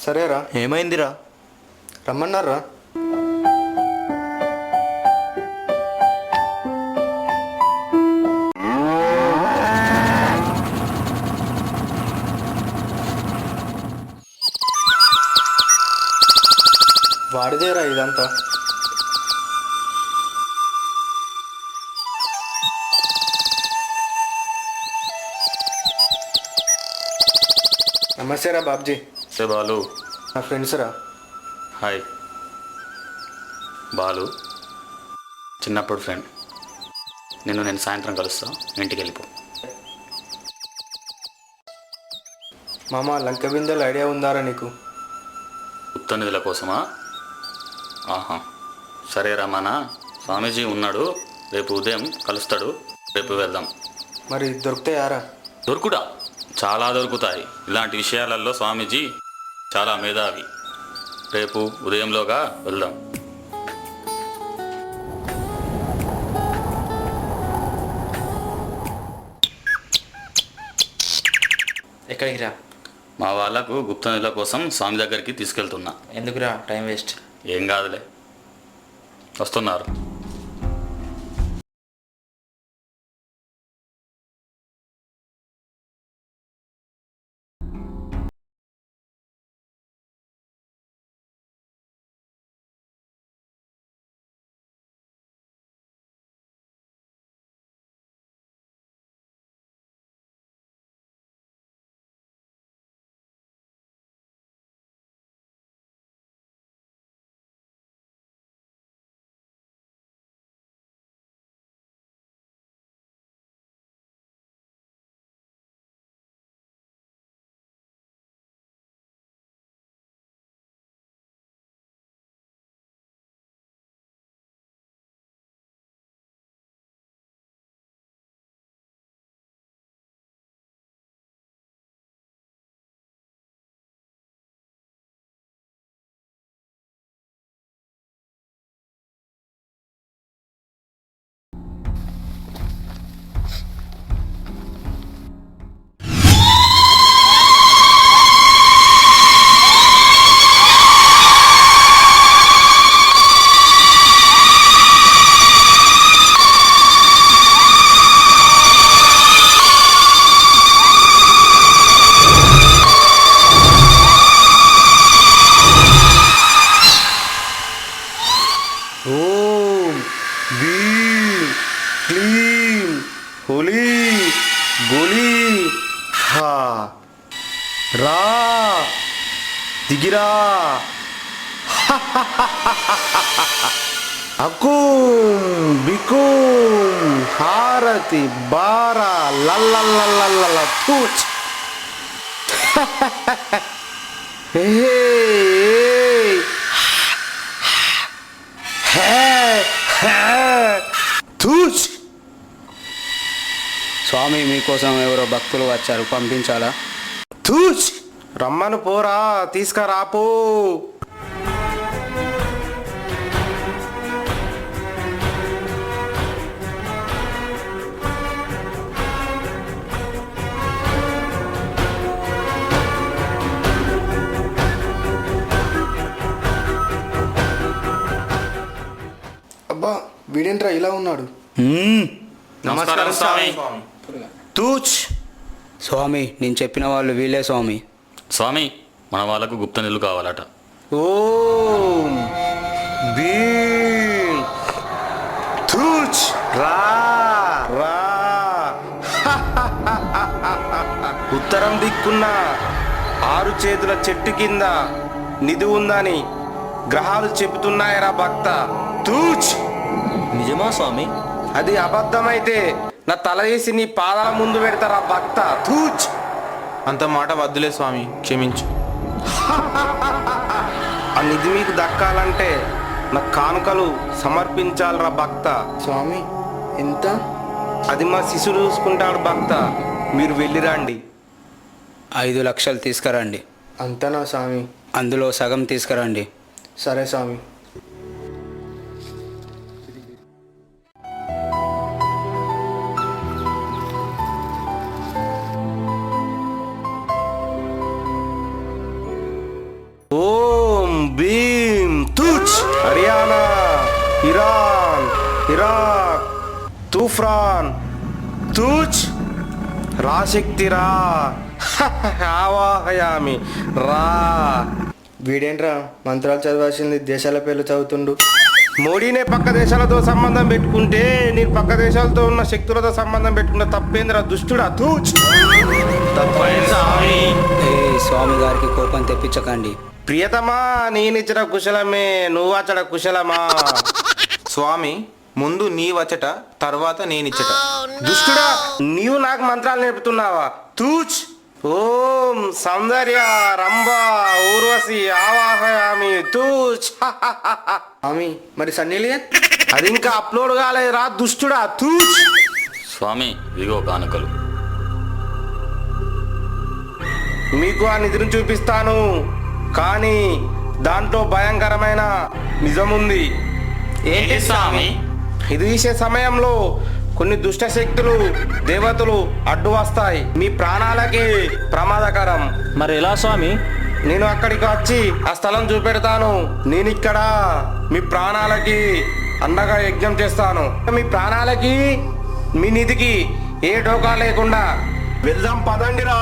సరేరా. ఏమైందిరా? రమ్మన్నారా? వాడిదేరా ఇదంతా. నమస్తేరా బాబ్జీ. సే బాలు. నా ఫ్రెండ్స్ రా. హాయ్ బాలు, చిన్నప్పుడు ఫ్రెండ్. నేను సాయంత్రం కలుస్తా, ఇంటికి వెళ్ళిపో. మామ లంక బిందెలు ఐడియా ఉందారా నీకు? గుప్త నిధుల కోసమా? ఆహా, సరే రమానా, స్వామీజీ ఉన్నాడు, రేపు ఉదయం కలుస్తాడు, రేపు వెళ్దాం. మరి దొరుకుతాయారా? దొరుకుడా? చాలా దొరుకుతాయి. ఇలాంటి విషయాలలో స్వామీజీ చాలా మేధావి. రేపు ఉదయంలోగా వెళ్దాం. ఎక్కడికి రా? మా వాళ్ళకు గుప్త నిధుల కోసం స్వామి దగ్గరికి తీసుకెళ్తున్నా. ఎందుకురా టైం వేస్ట్? ఏం కాదులే, వస్తున్నారు. ఓం భీం క్లీం హోలీ గోలీ హా రా దిగిరా అకుం బికుం హారతి బారా లల్లల్లల్లల్ల తూచ్ హే తూచ్. స్వామి మీకోసం ఎవరో భక్తులు వచ్చారు, పంపించాలా? తూచ్ రమ్మను పోరా, తీసుకురాపో. అబ్బా వీడేంట్రా ఇలా ఉన్నాడు? నమస్కారం స్వామి. తూచ్. స్వామి నేను చెప్పిన వాళ్ళు వీళ్ళే స్వామి. స్వామి, మన వాళ్ళకు గుప్త నిధులు కావాలట. ఓం భీం తూచ్ రా రా. ఉత్తరం దిక్కున్న 6 చేతుల చెట్టు కింద నిధి ఉందని గ్రహాలు చెబుతున్నాయరా భక్త. తూచ్. నిజమా స్వామి? అది అబద్ధమైతే నా తల వేసి నీ పాదాల ముందు పెడతారా భక్త. తూచ్. అంత మాట వద్దులే స్వామి, క్షమించు. ఆ నిధి మీకు దక్కాలంటే నా కానుకలు సమర్పించాలరా భక్త. స్వామి ఎంత? అది మా శిశుడు చూసుకుంటాడు భక్త. మీరు వెళ్ళిరండి. 5 లక్షలు తీసుకురండి. అంతనా స్వామి? అందులో సగం తీసుకురండి. సరే స్వామి. ఇరాక్ తూఫాన్ తూచ్ రా శక్తి రా ఆవాహయామి రా. వీడేంట్రా మంత్రాలు చదవాల్సింది దేశాల పేర్లు చదువుతుండు. మోడీనే పక్క దేశాలతో సంబంధం పెట్టుకుంటే నేను పక్క దేశాలతో ఉన్న శక్తులతో సంబంధం పెట్టుకున్న తప్పేంద్ర దుష్టుడా తూచ్. ఏ స్వామి గారికి కోపం తెప్పించకండి. ప్రియతమా నేనిచ్చిన కుశలమే నువ్వు అచ్చట కుశలమా. స్వామి ముందు నీ వచ్చట తర్వాత నేనిచ్చట. దుష్టుడా నీవు నాకు మంత్రాలు నేర్పుతున్నావా తూచ్. ఓం సౌందర్య రంభ ఊర్వశి ఆవాహయామి తూచ్. స్వామి మరి సన్నీ లియోన్ అది ఇంకా అప్లోడ్ కాలేదురా దుష్టుడా తూచ్. స్వామి ఇదిగో కానుకలు. మీకు ఆ నిధిని చూపిస్తాను కానీ దాంట్లో భయంకరమైన నిజముంది. ఏంటి స్వామి? ఇది తీసే సమయంలో కొన్ని దుష్ట శక్తులు దేవతలు అడ్డు వస్తాయి. మీ ప్రాణాలకి ప్రమాదకరం. మరి ఎలా స్వామి? నేను అక్కడికి వచ్చి ఆ స్థలం చూపెడతాను. నేను ఇక్కడ మీ ప్రాణాలకి అండగా యజ్ఞం చేస్తాను. మీ ప్రాణాలకి మీ నిధికి ఏ ఢోకా లేకుండా వెళ్దాం పదండిరా.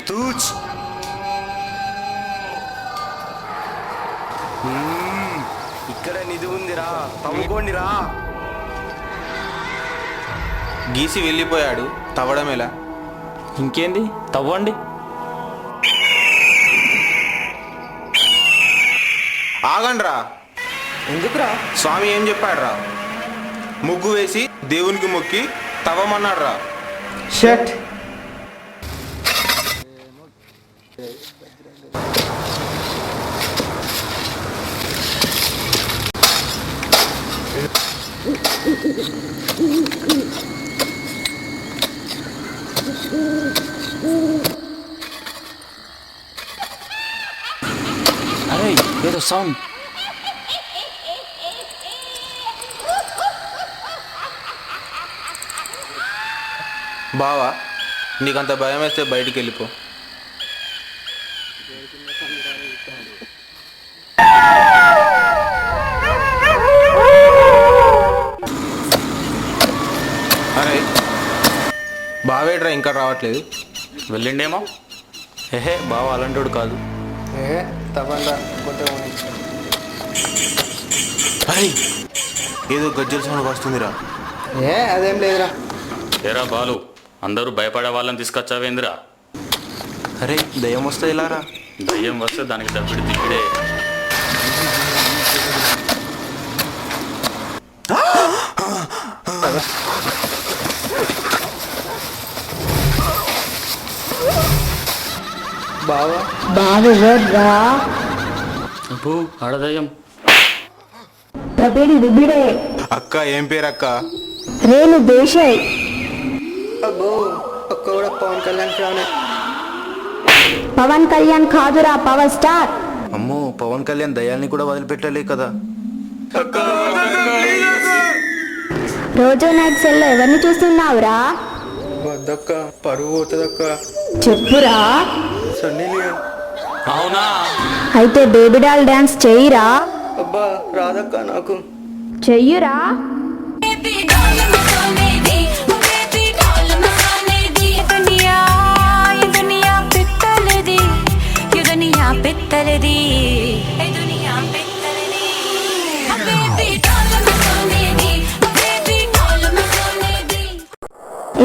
తూచ్. ఇక్కడ నిధి ఉందిరా తవ్వుకోండిరా. గీసి వెళ్ళిపోయాడు తవ్వడం ఎలా? ఇంకేంది, తవ్వండి. ఆగండ్రా. ఎందుకురా? స్వామి ఏం చెప్పాడురా? ముగ్గు వేసి దేవునికి మొక్కి తవ్వమన్నాడురా. షట్. అరే ఏదో సౌండ్. బావా నీకంత భయం వేస్తే బయటికి వెళ్ళిపో. అరే బావేట్రా ఇంకా రావట్లేదు? వెళ్ళిండేమో. ఏహే బావ అలాంటోడు కాదు. తప్పండా కొట్టే అరే ఏదో గజ్జల సౌండ్ వస్తుందిరా. అదేం లేదురా. ఏరా బాలు, అందరూ భయపడే వాళ్ళని తీసుకొచ్చావేందిరా? అరే దయ్యం వస్తే ఇలా రా. దయ్యం వస్తే దానికి తప్పిడి తిప్పిడే. బావా బావెవర్రా? అబ్బో ఆడదయ్యం. నా పేరు రుబిడే. అక్క ఏం పేరు అక్క? రేణు దేశాయ్. అబ్బో ఒక్క కూడా పవన్ కళ్యాణ్ ఫ్యాన్. పవన్ కళ్యాణ్ కాదురా, పవర్ స్టార్. అమ్మో పవన్ కళ్యాణ్ దయాల్ని కూడా వదిలిపెట్టలే కదా. రోజు నైట్ సెల్లో ఎవరిని చూస్తున్నావురా? వద్దక్క పరువు పోతుందక్క. చెప్పురా. Sunny Leone. అవునా? అయితే బేబీ డాల్ డాన్స్ చెయ్యిరా. అబ్బా రాదక్క నాకు. చెయ్యురా. Baby doll मसाने दी, baby doll मसाने दी. ये दुनिया पित्तल दी, ये दुनिया पित्तल दी, ये दुनिया पित्तल दी. Baby doll मसाने दी, baby doll मसाने दी.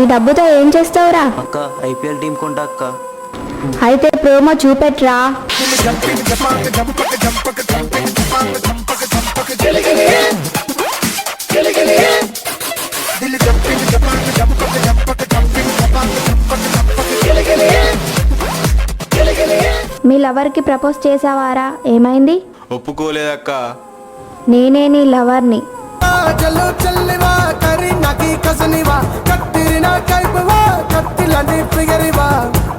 ఈ డబ్బుతో ఏం చేస్తావురా? అక్క ఐపీఎల్ టీం కొంటా అక్క. అయితే ప్రోమో చూపెట్రా. మీ లవర్కి ప్రపోజ్ చేసావారా? ఏమైంది? ఒప్పుకోలేదక్క. నేనే నీ లవర్ని. చల్లు చల్లివా కరి నాకి కసనివా కట్టిరిన కైపువా కత్తిలాంటి ఫిగరివా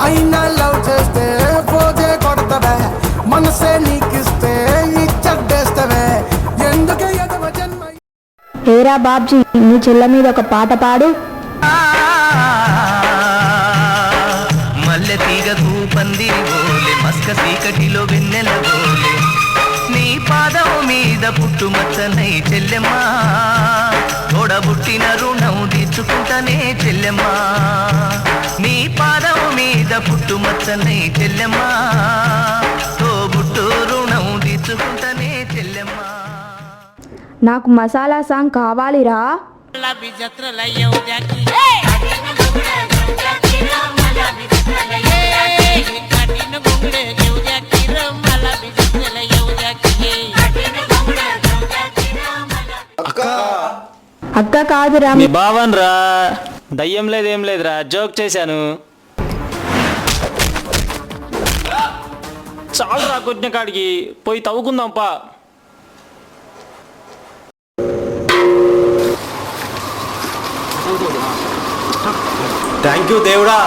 అయినా లవ్ చేస్తే పోజే కొడతవే మనసే నీకిస్తే ఇచ్చడ్డేస్తవే ఎందుకే ఎదవ జన్మ. ఏరా బాబ్జీ, నీ చెల్ల మీద ఒక పాట పాడు. మల్లె తీగకు పందిరి బోలే మస్క చీకటిలో వెన్నెల బోలే నీ పాదం మీద పుట్టుమచ్చనై చెల్లెమ్మా తోడబుట్టిన రుణం తీర్చుకుంటానే చెల్లెమ్మా నీ పాదం మీద పుట్టుమచ్చనై చెల్లెమ్మా తోబుట్టు రుణం తీర్చుకుంటానే చెల్లెమ్మా. నాకు మసాలా సాంగ్ కావాలిరా. అక్క కాదురా, మీ బావన్ రా. దయ్యం లేదేం లేదురా, జోక్ చేశాను. చాలు రా, కొట్టిన కాడికి పోయి తవ్వుకుందాం పా. థ్యాంక్ యూ దేవుడా,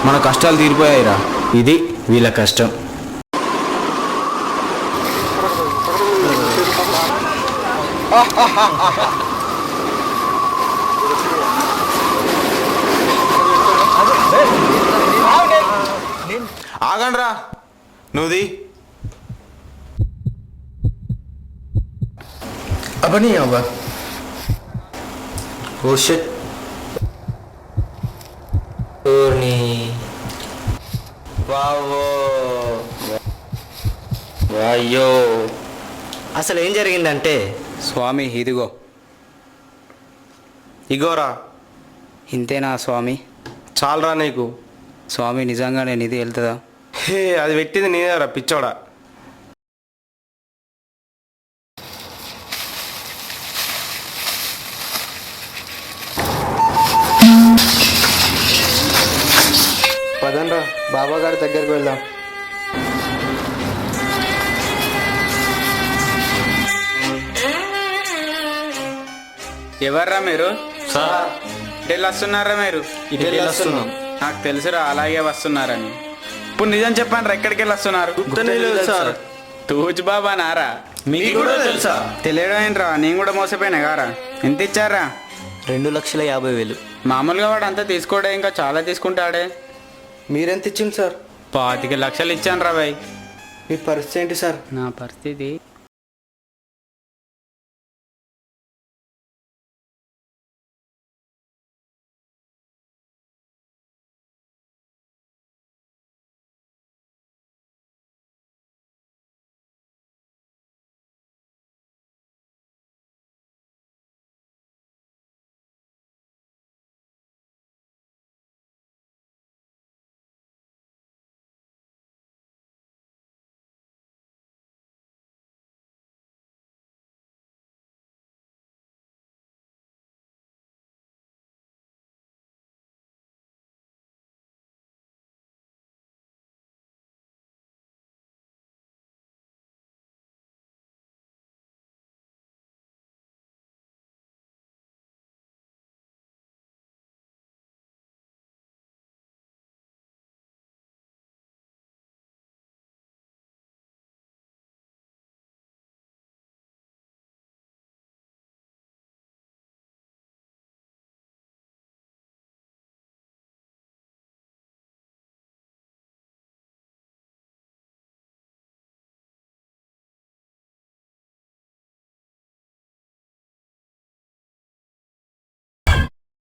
మన కష్టాలు తీరిపోయాయిరా. ఇది వీళ్ళ కష్టం. ఆగండ్రా నువ్వుది. అబ్బని అవ్వ. Oh shit. అయ్యో, అసలు ఏం జరిగిందంటే స్వామి ఇదిగో. ఇగోరా. ఇంతేనా స్వామి? చాలరా నీకు. స్వామి నిజంగా నేను ఇది వెళ్తుందా? హే, అది పెట్టింది నేనేరా పిచ్చోడా. పదండ్రా బాబా గారి దగ్గరికి వెళ్దాం. ఎవర్రా మీరు? సార్, ఇటు వస్తున్నారా మీరు? ఇటు వస్తున్నాం. నాకు తెలుసురా అలాగే వస్తున్నారని. ఇప్పుడు నిజం చెప్పండి, ఎక్కడికి వెళ్ళి వస్తున్నారు? సార్, తూచ్ బాబా నారా? మీకు కూడా తెలుసా? తెలియడం ఏంట్రా, నేను కూడా మోసపోయినా గారా. ఎంత ఇచ్చారా? 2,50,000. మామూలుగా వాడు అంతా తీసుకోడే, ఇంకా చాలా తీసుకుంటాడే. మీరెంత ఇచ్చింది సార్? 25 లక్షలు ఇచ్చాను రా బాయ్. మీ పరిస్థితి ఏంటి సార్? నా పరిస్థితి